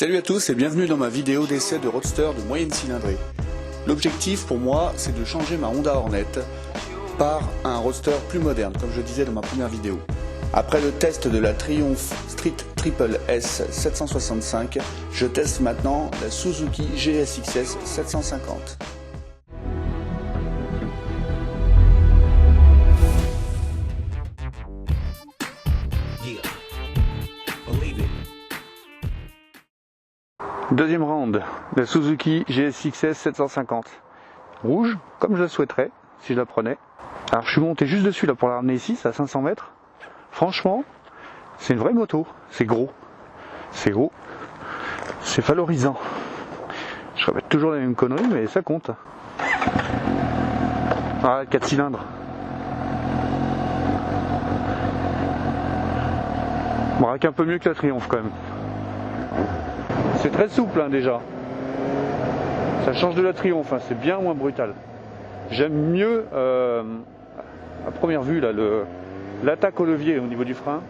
Salut à tous et bienvenue dans ma vidéo d'essai de roadster de moyenne cylindrée. L'objectif pour moi c'est de changer ma Honda Hornet par un roadster plus moderne comme je disais dans ma première vidéo. Après le test de la Triumph Street Triple S 765, je teste maintenant la Suzuki GSX-S 750. Deuxième round, la Suzuki GSX-S 750. Rouge, comme je le souhaiterais, si je la prenais. Alors je suis monté juste dessus là pour la ramener ici, c'est à 500 mètres. Franchement, c'est une vraie moto. C'est gros, c'est haut, c'est valorisant. Je répète toujours la même connerie, mais ça compte. Ah, 4 cylindres. Braque un peu mieux que la Triumph quand même. C'est très souple hein, déjà. Ça change de la Triumph, hein, c'est bien moins brutal. J'aime mieux, à première vue, là, l'attaque au levier au niveau du frein.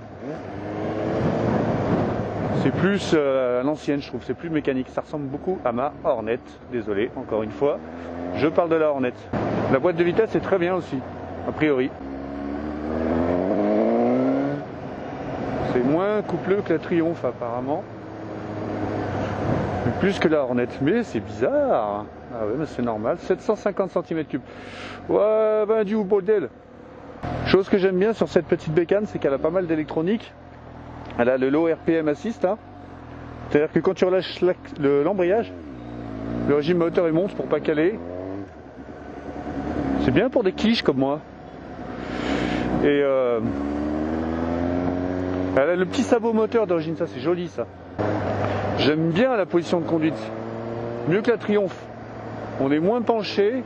C'est plus à l'ancienne, je trouve, c'est plus mécanique. Ça ressemble beaucoup à ma Hornet. Désolé, encore une fois. Je parle de la Hornet. La boîte de vitesse est très bien aussi, a priori. C'est moins coupleux que la Triumph apparemment. Plus que la Hornet, mais c'est bizarre. Ah ouais, mais c'est normal. 750 cm3. Ouais, ben du bordel. Chose que j'aime bien sur cette petite bécane, c'est qu'elle a pas mal d'électronique. Elle a le low RPM assist, hein. C'est-à-dire que quand tu relâches l'embrayage, le régime moteur il monte pour pas caler. C'est bien pour des quiches comme moi. Et elle a le petit sabot moteur d'origine, ça c'est joli ça. J'aime bien la position de conduite, mieux que la Triumph. On est moins penché,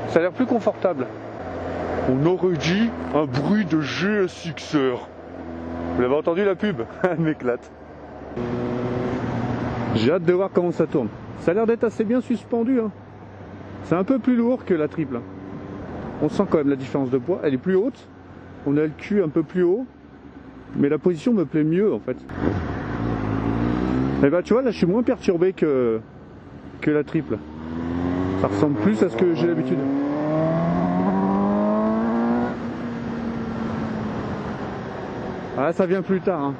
ça a l'air plus confortable. On aurait dit un bruit de GSX-R. Vous l'avez entendu la pub? Elle m'éclate. J'ai hâte de voir comment ça tourne. Ça a l'air d'être assez bien suspendu. Hein. C'est un peu plus lourd que la triple. On sent quand même la différence de poids. Elle est plus haute. On a le cul un peu plus haut. Mais la position me plaît mieux en fait. Et bah tu vois là je suis moins perturbé que la triple. Ça ressemble plus à ce que j'ai l'habitude. Ah ça vient plus tard hein.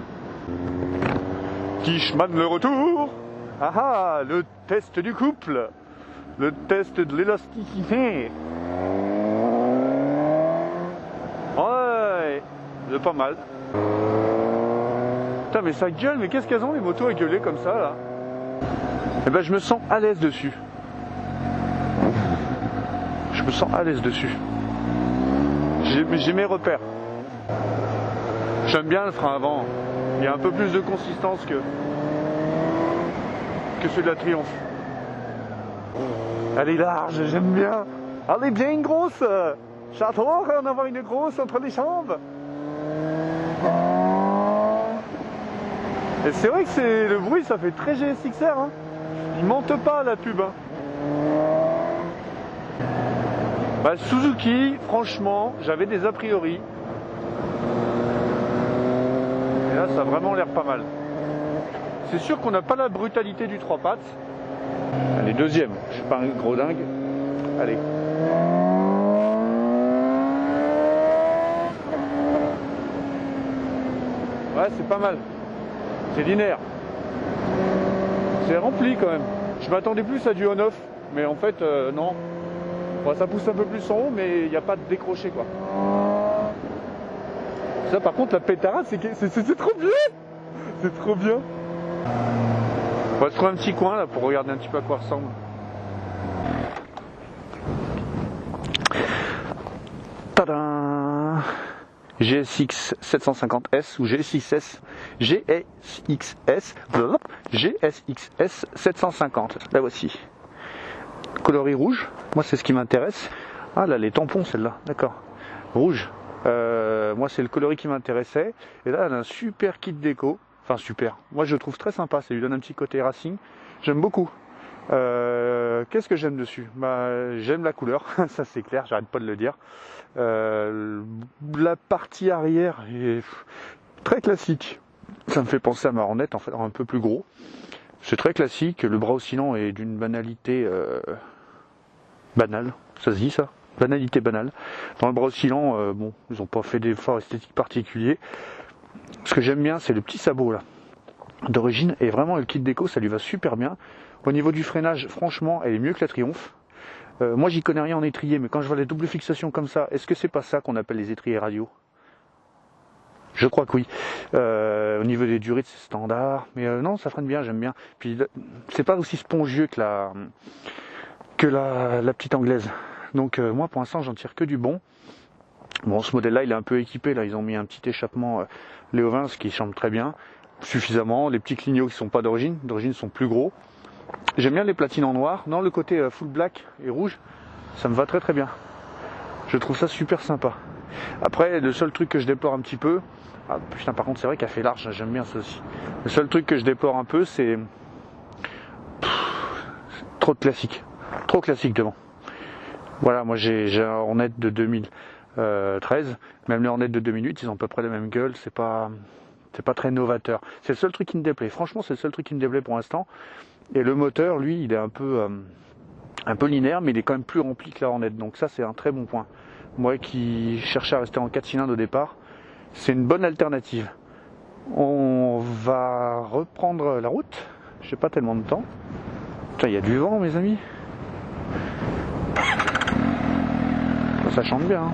Kishman le retour. Ah ah, le test du couple. Le test de l'élasticité. Ouais, c'est pas mal. Putain mais ça gueule, mais qu'est-ce qu'elles ont les motos à gueuler comme ça là? Eh ben je me sens à l'aise dessus. Je me sens à l'aise dessus. J'ai mes repères. J'aime bien le frein avant. Il y a un peu plus de consistance que celui de la Triumph. Elle est large, j'aime bien. Elle est bien grosse. J'adore en avoir une grosse entre les jambes. Et c'est vrai que le bruit ça fait très GSX-R hein. Ils mentent pas la pub hein. Bah, Suzuki, franchement, j'avais des a priori. Et là ça a vraiment l'air pas mal. C'est sûr qu'on n'a pas la brutalité du 3 pattes. Allez, deuxième, je suis pas un gros dingue. Allez. Ouais c'est pas mal. C'est linéaire. C'est rempli quand même. Je m'attendais plus à du on-off, mais en fait non. Bon, ça pousse un peu plus en haut, mais il n'y a pas de décroché quoi. Ça par contre la pétarade c'est trop bien. C'est trop bien. On va se trouver un petit coin là pour regarder un petit peu à quoi ressemble. Tadam! GSX 750S ou GSX-S GSX-S 750. La voici. Coloris rouge. Moi c'est ce qui m'intéresse. Ah là les tampons celle-là. D'accord. Rouge. Moi c'est le coloris qui m'intéressait. Et là elle a un super kit déco. Enfin super. Moi je le trouve très sympa. Ça lui donne un petit côté racing. J'aime beaucoup. Qu'est-ce que j'aime dessus? Bah, j'aime la couleur, ça c'est clair, j'arrête pas de le dire. La partie arrière est très classique. Ça me fait penser à ma Hornet, en fait, un peu plus gros. C'est très classique, le bras oscillant est d'une banalité banale, ça se dit ça? Banalité banale. Dans le bras oscillant, bon, ils n'ont pas fait d'efforts esthétiques particuliers. Ce que j'aime bien, c'est le petit sabot là, d'origine, et vraiment le kit déco, ça lui va super bien. Au niveau du freinage, franchement, elle est mieux que la Triumph. Moi, j'y connais rien en étrier, mais quand je vois les doubles fixations comme ça, est-ce que c'est pas ça qu'on appelle les étriers radio? Je crois que oui. Au niveau des durées, c'est standard, mais non, ça freine bien, j'aime bien. Puis c'est pas aussi spongieux que la petite anglaise. Donc moi, pour l'instant, j'en tire que du bon. Bon, ce modèle-là, il est un peu équipé. Là, ils ont mis un petit échappement Léo Vince qui chante très bien, suffisamment. Les petits clignots qui sont pas d'origine sont plus gros. J'aime bien les platines en noir. Non, le côté full black et rouge, ça me va très très bien. Je trouve ça super sympa. Après, le seul truc que je déplore un petit peu, ah putain, par contre, c'est vrai qu'elle fait large. J'aime bien ça aussi. Le seul truc que je déplore un peu, c'est trop de classique. Trop classique devant. Voilà, moi j'ai un Hornet de 2013, même les Hornet de 2008, ils ont à peu près la même gueule, c'est pas très novateur. C'est le seul truc qui me déplaît, franchement c'est le seul truc qui me déplaît pour l'instant. Et le moteur, lui, il est un peu linéaire, mais il est quand même plus rempli que la Hornet, donc ça c'est un très bon point. Moi qui cherchais à rester en 4 cylindres au départ, c'est une bonne alternative. On va reprendre la route, je sais pas tellement de temps. Putain, il y a du vent mes amis. Ça chante bien. Hein.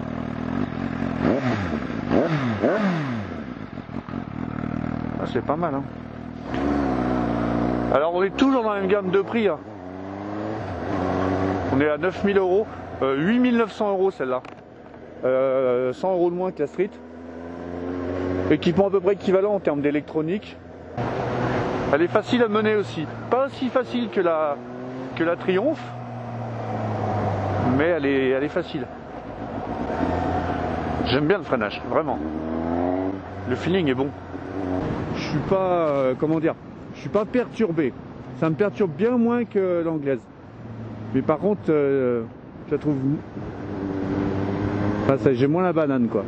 Ah, c'est pas mal. Hein. Alors on est toujours dans la même gamme de prix. Hein. On est à 9000 €, 8900 € celle-là. 100 € de moins que la Street. Équipement à peu près équivalent en termes d'électronique. Elle est facile à mener aussi. Pas aussi facile que la Triumph, mais elle est facile. J'aime bien le freinage, vraiment. Le feeling est bon. Je suis pas, je suis pas perturbé. Ça me perturbe bien moins que l'anglaise. Mais par contre, je la trouve... Enfin, j'ai moins la banane, quoi.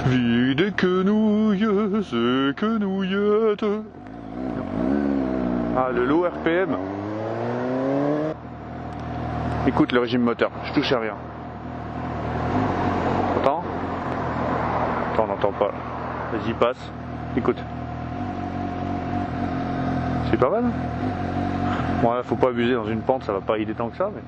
Vide quenouilles et quenouillettes. Ah, le low RPM. Écoute le régime moteur, je touche à rien. T'entends? Attends, on n'entend pas. Vas-y, passe. Écoute. C'est pas mal. Bon, là, faut pas abuser dans une pente, ça va pas aider tant que ça, mais...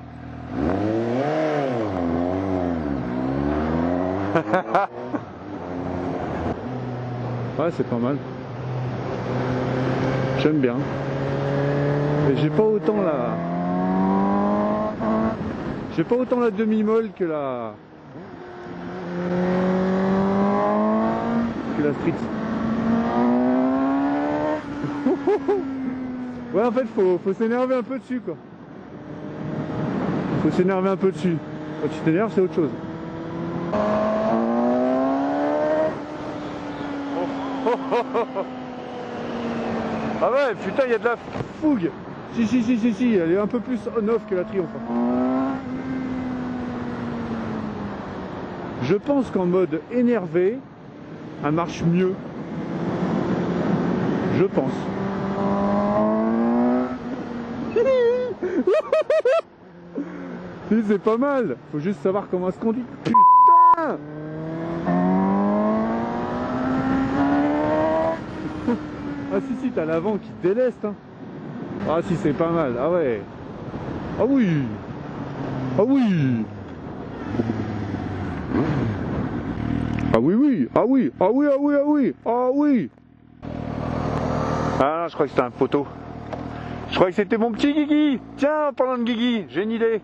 Ouais, c'est pas mal. J'aime bien. Mais j'ai pas autant la demi-molle que la Street. Ouais, en fait, faut s'énerver un peu dessus, quoi. Faut s'énerver un peu dessus. Quand tu t'énerves, c'est autre chose. Ah ouais, putain, il y a de la fougue. Si, elle est un peu plus on-off que la Triumph. Je pense qu'en mode énervé, elle marche mieux. Je pense. Si, c'est pas mal. Faut juste savoir comment est-ce qu'on dit. Putain! Ah si, t'as l'avant qui te déleste. Hein. Ah si, c'est pas mal. Ah ouais. Ah oui. Ah oui. Ah oui. Ah oui. Ah oui. Ah oui. Ah non, je crois que c'était un poteau. Je crois que c'était mon petit Guigui. Tiens, parlant de Guigui, j'ai une idée.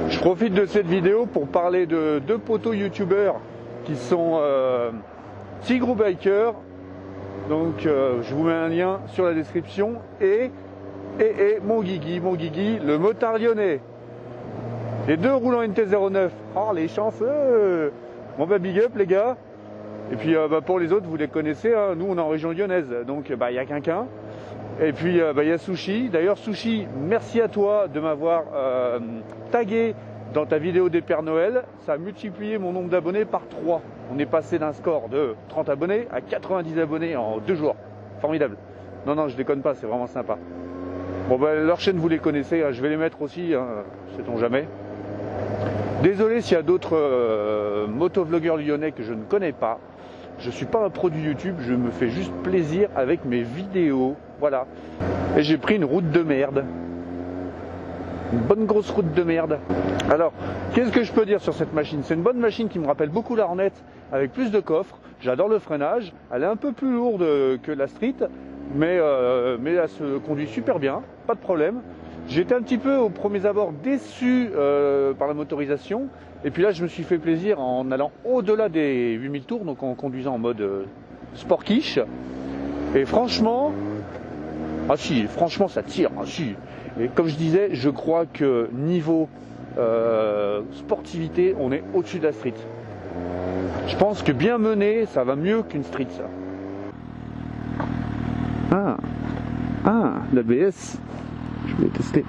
Je profite de cette vidéo pour parler de deux poteaux youtubeurs qui sont Tigre Biker. Donc je vous mets un lien sur la description et mon Guigui, le motard lyonnais. Les deux roulent en NT09. Oh les chanceux. Bon bah big up les gars. Et puis pour les autres vous les connaissez, hein. Nous on est en région lyonnaise, donc il y a Quinquin. Et puis il y a Sushi. D'ailleurs Sushi, merci à toi de m'avoir tagué dans ta vidéo des Pères Noël. Ça a multiplié mon nombre d'abonnés par 3. On est passé d'un score de 30 abonnés à 90 abonnés en 2 jours. Formidable. Non, non, je déconne pas, c'est vraiment sympa. Bon, ben, leurs chaînes, vous les connaissez, hein, je vais les mettre aussi, hein, sait-on jamais. Désolé s'il y a d'autres motovlogueurs lyonnais que je ne connais pas. Je suis pas un pro du YouTube, je me fais juste plaisir avec mes vidéos. Voilà. Et j'ai pris une route de merde. Une bonne grosse route de merde. Alors, qu'est-ce que je peux dire sur cette machine? C'est une bonne machine qui me rappelle beaucoup la Hornet avec plus de coffre. J'adore le freinage. Elle est un peu plus lourde que la Street, mais elle se conduit super bien, pas de problème. J'étais un petit peu au premier abord déçu par la motorisation. Et puis là, je me suis fait plaisir en allant au-delà des 8000 tours, donc en conduisant en mode sport quiche. Et franchement, ah si, franchement ça tire, ah si. Et comme je disais, je crois que niveau sportivité, on est au-dessus de la Street. Je pense que bien mené, ça va mieux qu'une Street, ça. L'ABS, je vais tester.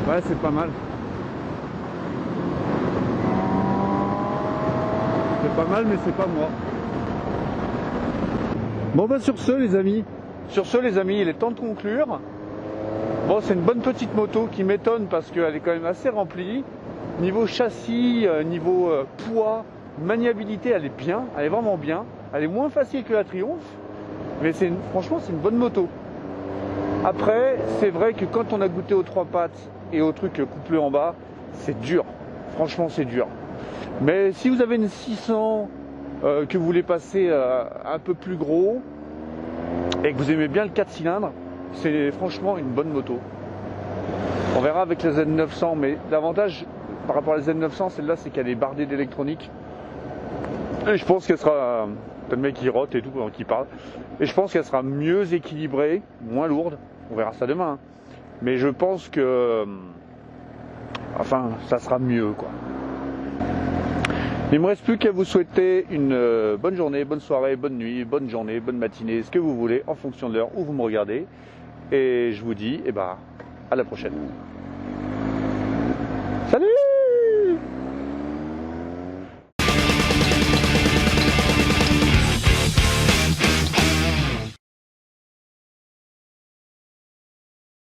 Ouais, c'est pas mal. C'est pas mal, mais c'est pas moi. Bon bah sur ce les amis, il est temps de conclure. Bon, c'est une bonne petite moto qui m'étonne parce qu'elle est quand même assez remplie. Niveau châssis, niveau poids, maniabilité, elle est bien, elle est vraiment bien. Elle est moins facile que la Triumph, mais franchement c'est une bonne moto. Après, c'est vrai que quand on a goûté aux 3 pattes et au truc couplé en bas, c'est dur. Franchement, c'est dur. Mais si vous avez une 600, que vous voulez passer un peu plus gros et que vous aimez bien le 4 cylindres, c'est franchement une bonne moto. On verra avec la Z900, mais l'avantage par rapport à la Z900, celle-là, c'est qu'elle est bardée d'électronique. Et je pense qu'elle sera... T'as le mec qui rote et tout, qui parle. Et je pense qu'elle sera mieux équilibrée, moins lourde. On verra ça demain. Hein. Mais je pense que... Enfin, ça sera mieux, quoi. Il ne me reste plus qu'à vous souhaiter une bonne journée, bonne soirée, bonne nuit, bonne journée, bonne matinée, ce que vous voulez, en fonction de l'heure où vous me regardez. Et je vous dis, à la prochaine. Salut!